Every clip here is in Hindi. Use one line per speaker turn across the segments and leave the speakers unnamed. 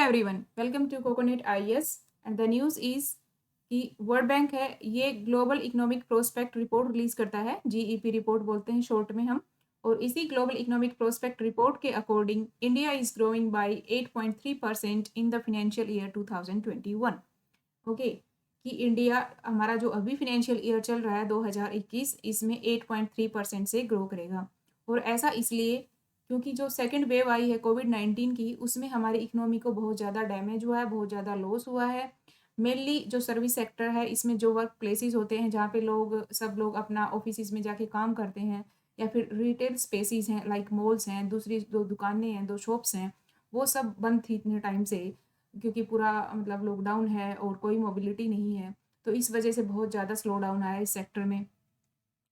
Everyone, welcome to coconut IAS and the news is कि वर्ल्ड बैंक है ये global economic prospect report release करता है। जीईपी रिपोर्ट बोलते हैं शॉर्ट में हम। और इसी ग्लोबल इकोनॉमिक प्रोस्पेक्ट रिपोर्ट के according India is growing by 8.3% in the financial year 2021। Okay, कि इंडिया हमारा जो अभी फाइनेंशियल ईयर चल रहा है 2021, इसमें 8.3% से ग्रो करेगा। और ऐसा इसलिए क्योंकि जो सेकंड वेव आई है कोविड-19 की, उसमें हमारी इकोनॉमी को बहुत ज़्यादा डैमेज हुआ है, बहुत ज़्यादा लॉस हुआ है। मेनली जो सर्विस सेक्टर है, इसमें जो वर्क प्लेसेस होते हैं जहाँ पे सब लोग अपना ऑफिसेज में जाके काम करते हैं, या फिर रिटेल स्पेसेस हैं लाइक मॉल्स हैं, दूसरी जो दुकानें हैं, दो शॉप्स हैं, वो सब बंद थी इतने टाइम से, क्योंकि पूरा मतलब लॉकडाउन है और कोई मोबिलिटी नहीं है। तो इस वजह से बहुत ज़्यादा स्लो डाउन आया इस सेक्टर में, है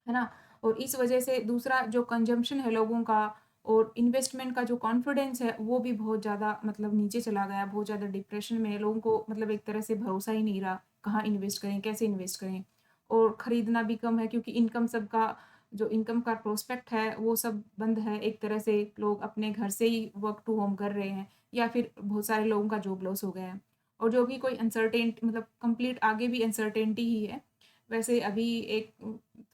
ना? और इस वजह से दूसरा जो कंजम्पशन है लोगों का और इन्वेस्टमेंट का जो कॉन्फिडेंस है, वो भी बहुत ज़्यादा मतलब नीचे चला गया, बहुत ज़्यादा डिप्रेशन में है। लोगों को मतलब एक तरह से भरोसा ही नहीं रहा, कहाँ इन्वेस्ट करें, कैसे इन्वेस्ट करें? और खरीदना भी कम है क्योंकि इनकम सबका जो इनकम का प्रोस्पेक्ट है, वो सब बंद है। एक तरह से लोग अपने घर से ही वर्क टू होम कर रहे हैं, या फिर बहुत सारे लोगों का जॉब लॉस हो गया है। और जो भी कोई अनसर्टेन मतलब कंप्लीट आगे भी अनसर्टेनिटी ही है। वैसे अभी एक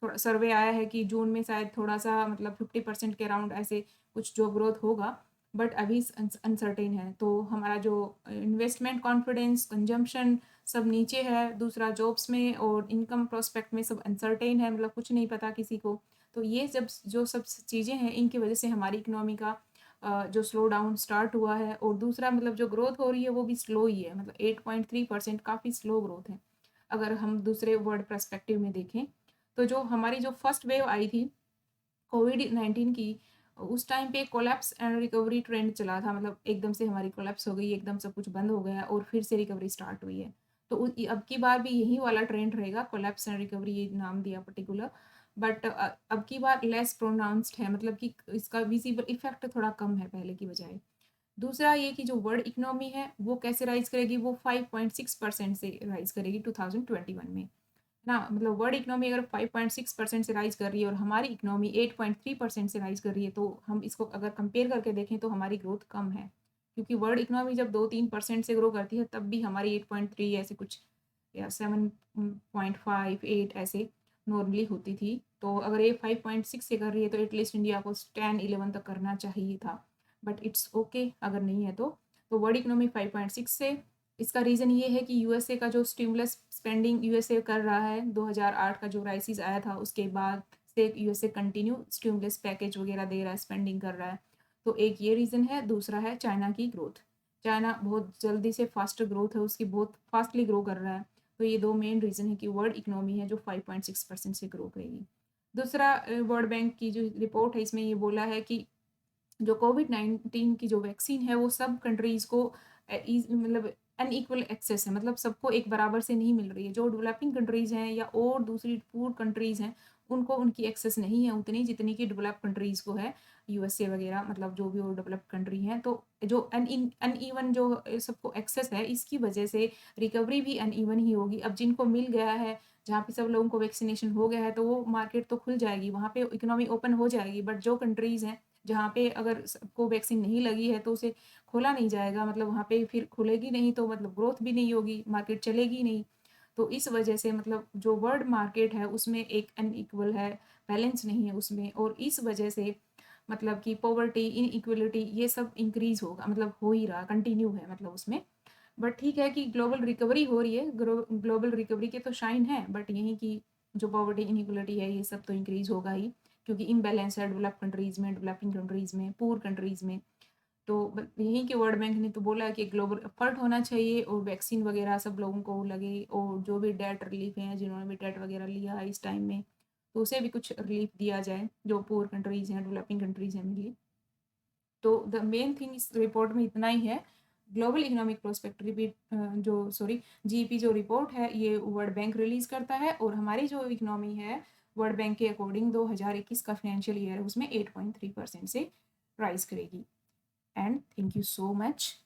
थोड़ा सर्वे आया है कि जून में शायद थोड़ा-सा मतलब 50% के अराउंड ऐसे कुछ जॉब ग्रोथ होगा, बट अभी अनसर्टेन है। तो हमारा जो इन्वेस्टमेंट कॉन्फिडेंस, कंजम्पशन सब नीचे है। दूसरा जॉब्स में और इनकम प्रोस्पेक्ट में सब अनसर्टेन है, मतलब कुछ नहीं पता किसी को। तो ये जब जो सब चीज़ें हैं, इनकी वजह से हमारी इकोनॉमी का जो स्लो डाउन स्टार्ट हुआ है। और दूसरा मतलब जो ग्रोथ हो रही है वो भी स्लो ही है, मतलब 8.3% काफ़ी स्लो ग्रोथ है, अगर हम दूसरे वर्ल्ड पर्सपेक्टिव में देखें। तो जो हमारी जो फर्स्ट वेव आई थी कोविड-19 की, उस टाइम पे कोलैप्स एंड रिकवरी ट्रेंड चला था, मतलब एकदम से हमारी कोलैप्स हो गई, एकदम सब कुछ बंद हो गया और फिर से रिकवरी स्टार्ट हुई है। तो अब की बार भी यही वाला ट्रेंड रहेगा, कोलैप्स एंड रिकवरी ये नाम दिया पर्टिकुलर। बट अब की बार लेस प्रोनाउंस्ड है, मतलब कि इसका विजिबल इफेक्ट थोड़ा कम है पहले की बजाय। दूसरा ये कि जो वर्ल्ड इकोनॉमी है वो कैसे राइज करेगी, वो 5.6% से राइज करेगी 2021 में ना। मतलब वर्ल्ड इकोनॉमी अगर 5.6% से राइज कर रही है और हमारी इकोनॉमी 8.3% से राइज कर रही है, तो हम इसको अगर कंपेयर करके देखें तो हमारी ग्रोथ कम है। क्योंकि वर्ल्ड इकोनॉमी जब 2-3% से ग्रो करती है, तब भी हमारी 8.3 ऐसे कुछ या 7.58 ऐसे नॉर्मली होती थी। तो अगर ये 5.6 से कर रही है, तो एटलीस्ट इंडिया को 10-11 तक करना चाहिए था, बट इट्स ओके अगर नहीं है तो वर्ल्ड इकोनॉमी 5.6 से। इसका रीज़न ये है कि यूएसए का जो स्टिमुलस स्पेंडिंग यूएसए कर रहा है, 2008 का जो क्राइसिस आया था उसके बाद से यूएसए कंटिन्यू स्टिमुलस पैकेज वगैरह दे रहा है, स्पेंडिंग कर रहा है। तो एक ये रीज़न है। दूसरा है चाइना की ग्रोथ। चाइना बहुत जल्दी से फास्ट ग्रोथ है उसकी, बहुत फास्टली ग्रो कर रहा है। तो ये दो मेन रीज़न है कि वर्ल्ड इकोनॉमी है जो 5.6% से ग्रो करेगी। दूसरा वर्ल्ड बैंक की जो रिपोर्ट है, इसमें ये बोला है कि जो कोविड-19 की जो वैक्सीन है, वो सब कंट्रीज़ को मतलब अनइक्वल एक्सेस है, मतलब सबको एक बराबर से नहीं मिल रही है। जो डेवलपिंग कंट्रीज़ हैं या और दूसरी पुअर कंट्रीज़ हैं, उनको उनकी एक्सेस नहीं है उतनी जितनी कि डेवलप्ड कंट्रीज़ को है, यूएसए वगैरह, मतलब जो भी और डेवलप्ड कंट्री हैं। तो जो अनइवन जो सबको एक्सेस है, इसकी वजह से रिकवरी भी अनइवन ही होगी। अब जिनको मिल गया है, जहाँ पे सब लोगों को वैक्सीनेशन हो गया है, तो वो मार्केट तो खुल जाएगी, वहाँ पे इकोनॉमी ओपन हो जाएगी। बट जो कंट्रीज़ हैं जहाँ पे अगर सबको वैक्सीन नहीं लगी है, तो उसे खोला नहीं जाएगा, मतलब वहाँ पे फिर खुलेगी नहीं, तो मतलब ग्रोथ भी नहीं होगी, मार्केट चलेगी नहीं। तो इस वजह से मतलब जो वर्ल्ड मार्केट है उसमें एक अनइक्वल है, बैलेंस नहीं है उसमें। और इस वजह से मतलब कि पॉवर्टी, इनइक्वलिटी ये सब इंक्रीज होगा, मतलब हो ही रहा, कंटिन्यू है मतलब उसमें। बट ठीक है कि ग्लोबल रिकवरी हो रही है, ग्लोबल रिकवरी के तो शाइन है, बट यही कि जो पॉवर्टी, इनइक्वलिटी है, ये सब तो इंक्रीज होगा ही, क्योंकि इम्बैलेंस है डेवलप कंट्रीज़ में, डेवलपिंग कंट्रीज़ में, पुअर कंट्रीज़ में। तो यहीं के वर्ल्ड बैंक ने तो बोला है कि ग्लोबल एफर्ट होना चाहिए और वैक्सीन वगैरह सब लोगों को लगे, और जो भी डेट रिलीफ हैं, जिन्होंने भी डेट वगैरह लिया है इस टाइम में, तो उसे भी कुछ रिलीफ दिया जाए, जो पुअर कंट्रीज़ हैं, डेवलपिंग कंट्रीज़ हैं मिली। तो द मेन थिंग इस रिपोर्ट में इतना ही है। ग्लोबल इकोनॉमिक प्रोस्पेक्ट रिपीट जो सॉरी जीईपी जो रिपोर्ट है, ये वर्ल्ड बैंक रिलीज करता है, और हमारी जो इकोनॉमी है वर्ल्ड बैंक के अकॉर्डिंग 2021 का फाइनेंशियल ईयर है, उसमें 8.3% से राइज करेगी। And thank you so much.